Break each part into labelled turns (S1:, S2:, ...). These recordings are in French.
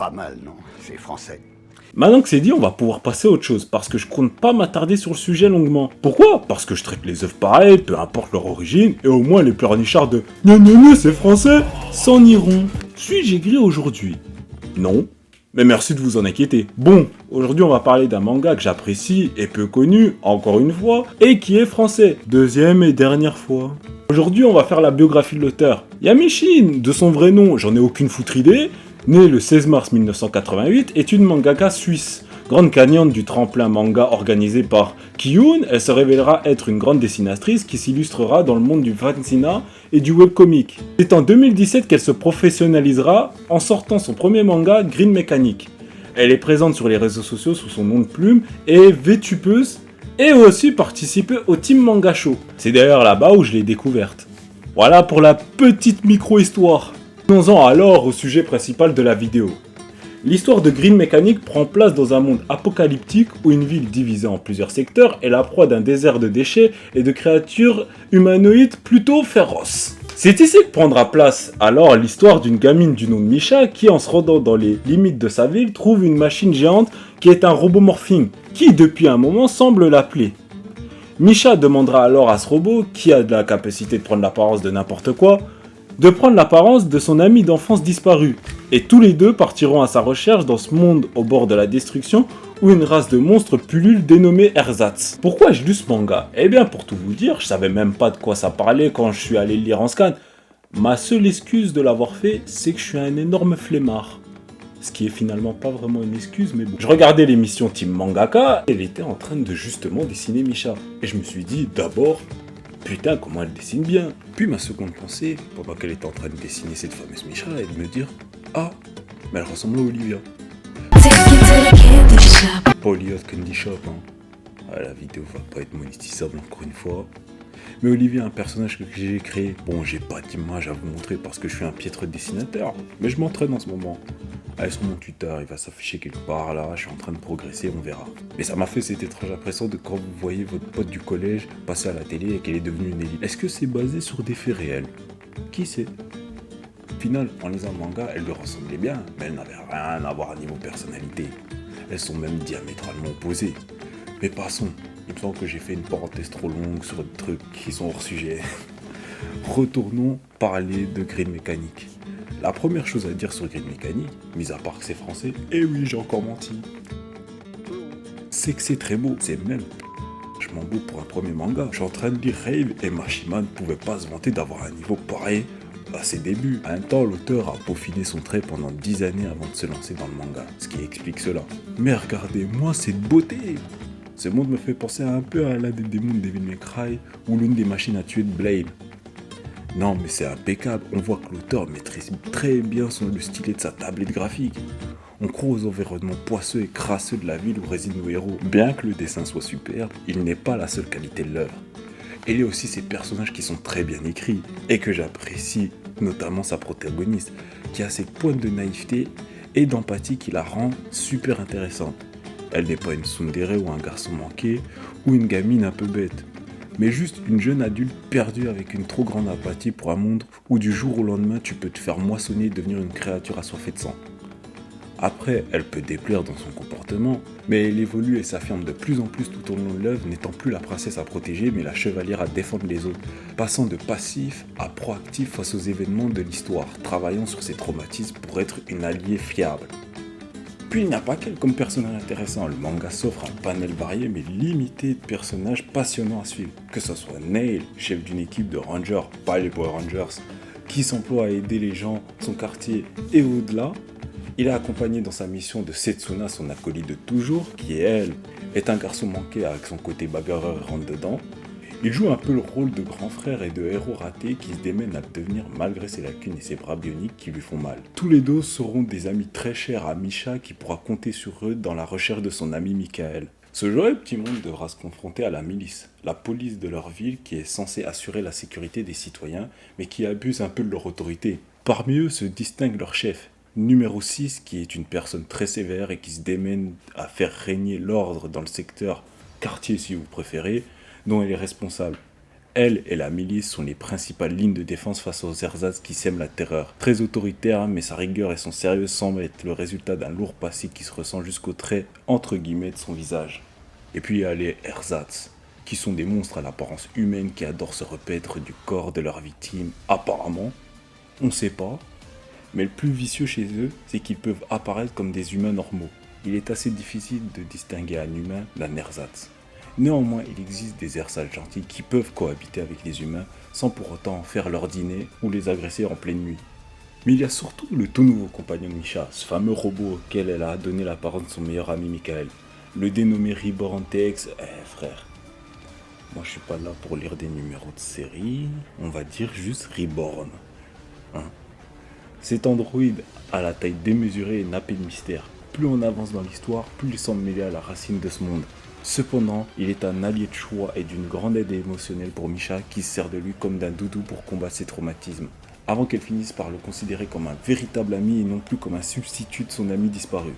S1: Pas mal, non? C'est français.
S2: Maintenant que c'est dit, on va pouvoir passer à autre chose, parce que je compte pas m'attarder sur le sujet longuement. Pourquoi? Parce que je traite les œuvres pareilles, peu importe leur origine, et au moins les pleurnichards de « Gna gna gna, c'est français !» s'en iront. Suis-je aigri aujourd'hui? Non. Mais merci de vous en inquiéter. Bon, aujourd'hui on va parler d'un manga que j'apprécie et peu connu, encore une fois, et qui est français. Deuxième et dernière fois. Aujourd'hui on va faire la biographie de l'auteur. Yamishin, de son vrai nom, j'en ai aucune foutre idée, née le 16 mars 1988, est une mangaka suisse. Grande gagnante du tremplin manga organisé par Kiyun, elle se révélera être une grande dessinatrice qui s'illustrera dans le monde du fanzina et du webcomic. C'est en 2017 qu'elle se professionnalisera en sortant son premier manga Green Mechanic. Elle est présente sur les réseaux sociaux sous son nom de plume et VTubeuse et aussi participé au Team Manga Show. C'est d'ailleurs là-bas où je l'ai découverte. Voilà pour la petite micro-histoire. Venons-en alors au sujet principal de la vidéo. L'histoire de Green Mechanic prend place dans un monde apocalyptique où une ville divisée en plusieurs secteurs est la proie d'un désert de déchets et de créatures humanoïdes plutôt féroces. C'est ici que prendra place alors l'histoire d'une gamine du nom de Misha qui, en se rendant dans les limites de sa ville, trouve une machine géante qui est un robot morphing qui depuis un moment semble l'appeler. Misha demandera alors à ce robot, qui a de la capacité de prendre l'apparence de n'importe quoi, de prendre l'apparence de son ami d'enfance disparu. Et tous les deux partiront à sa recherche dans ce monde au bord de la destruction où une race de monstres pullule dénommée Ersatz. Pourquoi j'ai lu ce manga? Eh bien pour tout vous dire, je savais même pas de quoi ça parlait quand je suis allé le lire en scan. Ma seule excuse de l'avoir fait, c'est que je suis un énorme flemmard. Ce qui est finalement pas vraiment une excuse, mais bon. Je regardais l'émission Team Mangaka, et elle était en train de justement dessiner Misha. Et je me suis dit, d'abord, putain, comment elle dessine bien. Puis ma seconde pensée, pendant qu'elle était en train de dessiner cette fameuse Misha, elle me dire, ah, mais elle ressemble à Olivia. Pas Olivia de Candy Shop, hein. Ah, la vidéo va pas être monétisable encore une fois. Mais Olivia, un personnage que j'ai créé. Bon, j'ai pas d'image à vous montrer parce que je suis un piètre dessinateur, mais je m'entraîne en ce moment. Allez sur mon Twitter, il va s'afficher quelque part là, je suis en train de progresser, on verra. Mais ça m'a fait cette étrange impression de quand vous voyez votre pote du collège passer à la télé et qu'elle est devenue une élite. Est-ce que c'est basé sur des faits réels? Qui sait? Au final, en lisant le manga, elle lui ressemblait bien, mais elle n'avait rien à voir niveau personnalité. Elles sont même diamétralement opposées. Mais passons, il me semble que j'ai fait une parenthèse trop longue sur des trucs qui sont hors sujet. Retournons parler de Green Mechanic. La première chose à dire sur Green Mechanic, mis à part que c'est français, et oui j'ai encore menti, c'est que c'est très beau, c'est même vachement beau pour un premier manga. Je suis en train de lire Rave et Mashima ne pouvait pas se vanter d'avoir un niveau pareil à ses débuts. En même temps, l'auteur a peaufiné son trait pendant 10 années avant de se lancer dans le manga, ce qui explique cela. Mais regardez-moi cette beauté! Ce monde me fait penser un peu à l'un des démons de Devil May Cry ou l'une des machines à tuer de Blade. Non mais c'est impeccable, on voit que l'auteur maîtrise très bien le stylet de sa tablette graphique. On croit aux environnements poisseux et crasseux de la ville où résident nos héros. Bien que le dessin soit superbe, il n'est pas la seule qualité de l'œuvre. Il y a aussi ces personnages qui sont très bien écrits et que j'apprécie, notamment sa protagoniste, qui a cette pointe de naïveté et d'empathie qui la rend super intéressante. Elle n'est pas une tsundere ou un garçon manqué ou une gamine un peu bête, mais juste une jeune adulte perdue avec une trop grande apathie pour un monde où du jour au lendemain tu peux te faire moissonner et devenir une créature assoiffée de sang. Après, elle peut déplaire dans son comportement, mais elle évolue et s'affirme de plus en plus tout au long de l'œuvre, n'étant plus la princesse à protéger, mais la chevalière à défendre les autres, passant de passif à proactif face aux événements de l'histoire, travaillant sur ses traumatismes pour être une alliée fiable. Puis il n'y a pas qu'elle comme personnage intéressant, le manga s'offre un panel varié mais limité de personnages passionnants à suivre. Que ce soit Nail, chef d'une équipe de rangers, pas les Power Rangers, qui s'emploie à aider les gens de son quartier et au-delà. Il est accompagné dans sa mission de Setsuna, son acolyte de toujours, qui elle, est un garçon manqué avec son côté bagarreur et rentre dedans. Il joue un peu le rôle de grand frère et de héros raté qui se démène à le devenir malgré ses lacunes et ses bras bioniques qui lui font mal. Tous les deux seront des amis très chers à Misha qui pourra compter sur eux dans la recherche de son ami Michael. Ce joyeux petit monde devra se confronter à la milice, la police de leur ville qui est censée assurer la sécurité des citoyens mais qui abuse un peu de leur autorité. Parmi eux se distingue leur chef, numéro 6 qui est une personne très sévère et qui se démène à faire régner l'ordre dans le secteur quartier si vous préférez, dont elle est responsable. Elle et la milice sont les principales lignes de défense face aux ersatz qui sèment la terreur. Très autoritaire, mais sa rigueur et son sérieux semblent être le résultat d'un lourd passé qui se ressent jusqu'au trait entre guillemets de son visage. Et puis il y a les ersatz, qui sont des monstres à l'apparence humaine qui adorent se repaître du corps de leurs victimes, apparemment. On ne sait pas. Mais le plus vicieux chez eux, c'est qu'ils peuvent apparaître comme des humains normaux. Il est assez difficile de distinguer un humain d'un ersatz. Néanmoins, il existe des ersatz gentils qui peuvent cohabiter avec les humains sans pour autant en faire leur dîner ou les agresser en pleine nuit. Mais il y a surtout le tout nouveau compagnon de Misha, ce fameux robot auquel elle a donné l'apparence de son meilleur ami Michael. Le dénommé Reborn TX, frère, moi je suis pas là pour lire des numéros de série, on va dire juste Reborn. Hein. Cet androïde a la taille démesurée et nappée de mystère. Plus on avance dans l'histoire, plus il semble mêlé à la racine de ce monde. Cependant, il est un allié de choix et d'une grande aide émotionnelle pour Misha qui se sert de lui comme d'un doudou pour combattre ses traumatismes, avant qu'elle finisse par le considérer comme un véritable ami et non plus comme un substitut de son ami disparu.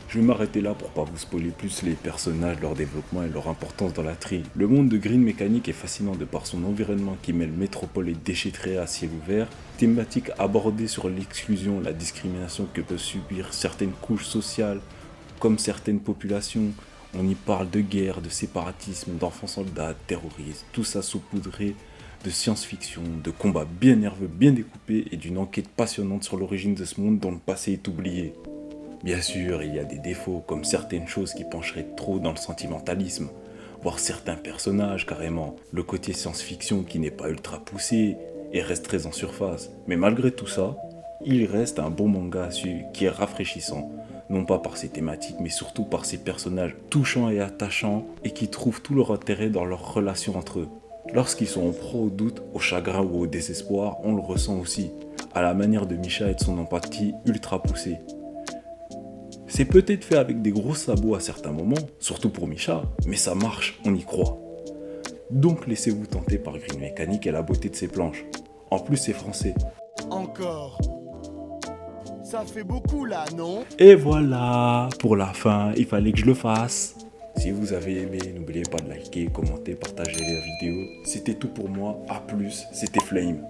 S2: Je vais m'arrêter là pour pas vous spoiler plus les personnages, leur développement et leur importance dans la tri. Le monde de Green Mechanic est fascinant de par son environnement qui mêle métropole et déchetterie à ciel ouvert, thématique abordée sur l'exclusion, la discrimination que peuvent subir certaines couches sociales, comme certaines populations. On y parle de guerre, de séparatisme, d'enfants soldats, de terrorisme, tout ça saupoudré de science-fiction, de combats bien nerveux, bien découpés et d'une enquête passionnante sur l'origine de ce monde dont le passé est oublié. Bien sûr, il y a des défauts, comme certaines choses qui pencheraient trop dans le sentimentalisme, voire certains personnages carrément, le côté science-fiction qui n'est pas ultra poussé et reste très en surface. Mais malgré tout ça, il reste un bon manga à suivre qui est rafraîchissant, non pas par ses thématiques, mais surtout par ses personnages touchants et attachants et qui trouvent tout leur intérêt dans leurs relations entre eux. Lorsqu'ils sont en proie au doute, au chagrin ou au désespoir, on le ressent aussi, à la manière de Misha et de son empathie ultra poussée. C'est peut-être fait avec des gros sabots à certains moments, surtout pour Misha, mais ça marche, on y croit. Donc laissez-vous tenter par Green Mechanic et la beauté de ses planches. En plus, c'est français.
S3: Encore. Ça fait beaucoup là, non?
S2: Et voilà, pour la fin, il fallait que je le fasse. Si vous avez aimé, n'oubliez pas de liker, commenter, partager la vidéo. C'était tout pour moi, à plus, c'était Flame.